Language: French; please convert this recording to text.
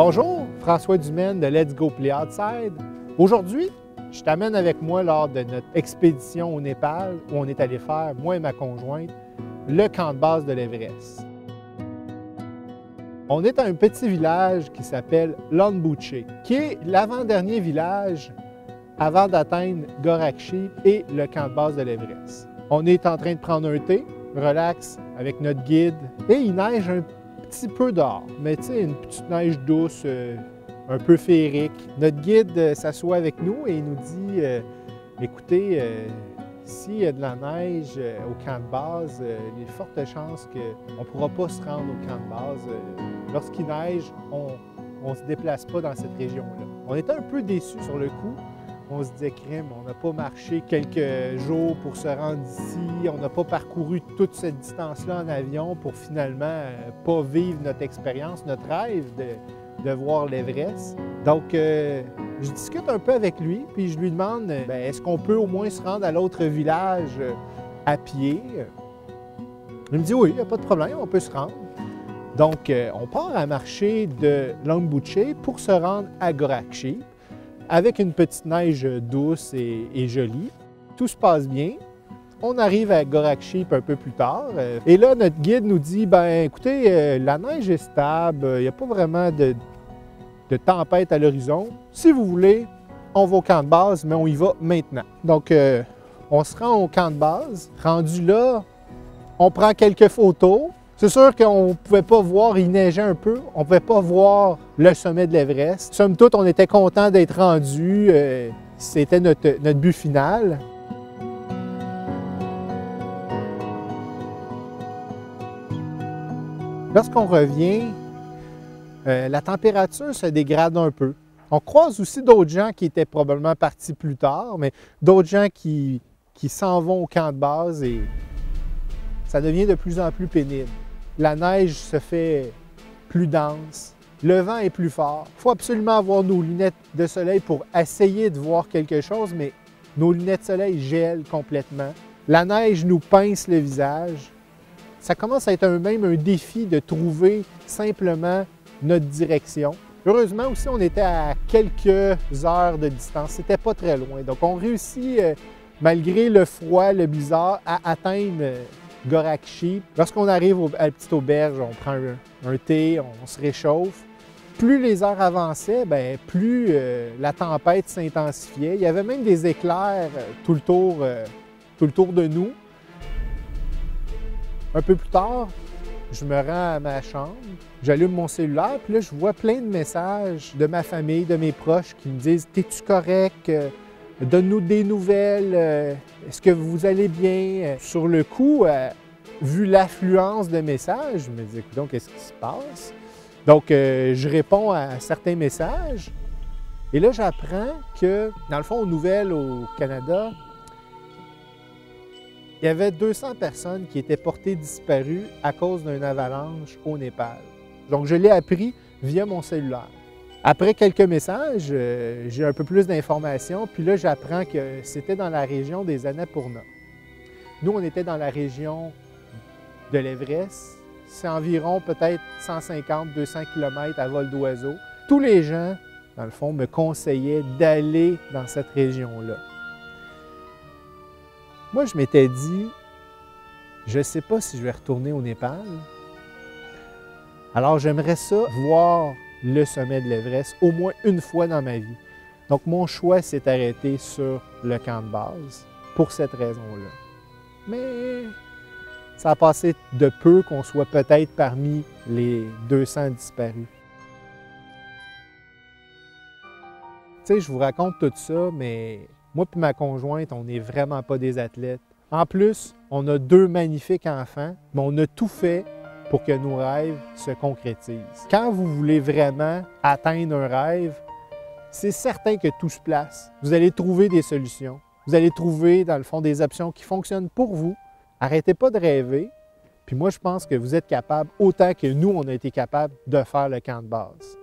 Bonjour, François Dumaine de Let's Go Play Outside. Aujourd'hui, je t'amène avec moi lors de notre expédition au Népal où on est allé faire, moi et ma conjointe, le camp de base de l'Everest. On est à un petit village qui s'appelle Longbuche, qui est l'avant-dernier village avant d'atteindre Gorakshi et le camp de base de l'Everest. On est en train de prendre un thé, relax, avec notre guide, et il neige un petit peu dehors, mais tu sais, une petite neige douce, un peu féerique. Notre guide s'assoit avec nous et il nous dit écoutez, s'il y a de la neige au camp de base, il y a de fortes chances qu'on ne pourra pas se rendre au camp de base. Lorsqu'il neige, on ne se déplace pas dans cette région-là. On était un peu déçus sur le coup. On se disait, crime, on n'a pas marché quelques jours pour se rendre ici, on n'a pas parcouru toute cette distance-là en avion pour finalement pas vivre notre expérience, notre rêve de voir l'Everest. Donc, je discute un peu avec lui, puis je lui demande, est-ce qu'on peut au moins se rendre à l'autre village à pied? Il me dit, oui, il n'y a pas de problème, on peut se rendre. Donc, on part à marcher de Longbuche pour se rendre à Gorakshi, avec une petite neige douce et jolie. Tout se passe bien. On arrive à Gorakshi un peu plus tard. Et là, notre guide nous dit, écoutez, la neige est stable, il n'y a pas vraiment de tempête à l'horizon. Si vous voulez, on va au camp de base, mais on y va maintenant. Donc, on se rend au camp de base. Rendu là, on prend quelques photos. C'est sûr qu'on ne pouvait pas voir, il neigeait un peu, on ne pouvait pas voir le sommet de l'Everest. Somme toute, on était content d'être rendus, c'était notre but final. Lorsqu'on revient, la température se dégrade un peu. On croise aussi d'autres gens qui étaient probablement partis plus tard, mais d'autres gens qui s'en vont au camp de base et ça devient de plus en plus pénible. La neige se fait plus dense, le vent est plus fort. Il faut absolument avoir nos lunettes de soleil pour essayer de voir quelque chose, mais nos lunettes de soleil gèlent complètement. La neige nous pince le visage. Ça commence à être même un défi de trouver simplement notre direction. Heureusement aussi, on était à quelques heures de distance, c'était pas très loin. Donc on réussit, malgré le froid, le blizzard, à atteindre Gorakshi. Lorsqu'on arrive à la petite auberge, on prend un thé, on se réchauffe. Plus les heures avançaient, plus la tempête s'intensifiait. Il y avait même des éclairs tout le tour de nous. Un peu plus tard, je me rends à ma chambre, j'allume mon cellulaire, puis là, je vois plein de messages de ma famille, de mes proches qui me disent « T'es-tu correct? Donne-nous des nouvelles. Est-ce que vous allez bien? » Sur le coup, vu l'affluence de messages, je me dis, donc, qu'est-ce qui se passe? Donc, je réponds à certains messages. Et là, j'apprends que, dans le fond, aux nouvelles au Canada, il y avait 200 personnes qui étaient portées disparues à cause d'une avalanche au Népal. Donc, je l'ai appris via mon cellulaire. Après quelques messages, j'ai un peu plus d'informations, puis là, j'apprends que c'était dans la région des Annapurna. Nous, on était dans la région de l'Everest. C'est environ peut-être 150-200 km à vol d'oiseau. Tous les gens, dans le fond, me conseillaient d'aller dans cette région-là. Moi, je m'étais dit, je ne sais pas si je vais retourner au Népal. Alors, j'aimerais ça voir le sommet de l'Everest au moins une fois dans ma vie. Donc, mon choix s'est arrêté sur le camp de base pour cette raison-là. Mais ça a passé de peu qu'on soit peut-être parmi les 200 disparus. Tu sais, je vous raconte tout ça, mais moi et ma conjointe, on n'est vraiment pas des athlètes. En plus, on a 2 magnifiques enfants, mais on a tout fait pour que nos rêves se concrétisent. Quand vous voulez vraiment atteindre un rêve, c'est certain que tout se place. Vous allez trouver des solutions. Vous allez trouver, dans le fond, des options qui fonctionnent pour vous. Arrêtez pas de rêver. Puis moi, je pense que vous êtes capable, autant que nous, on a été capable de faire le camp de base.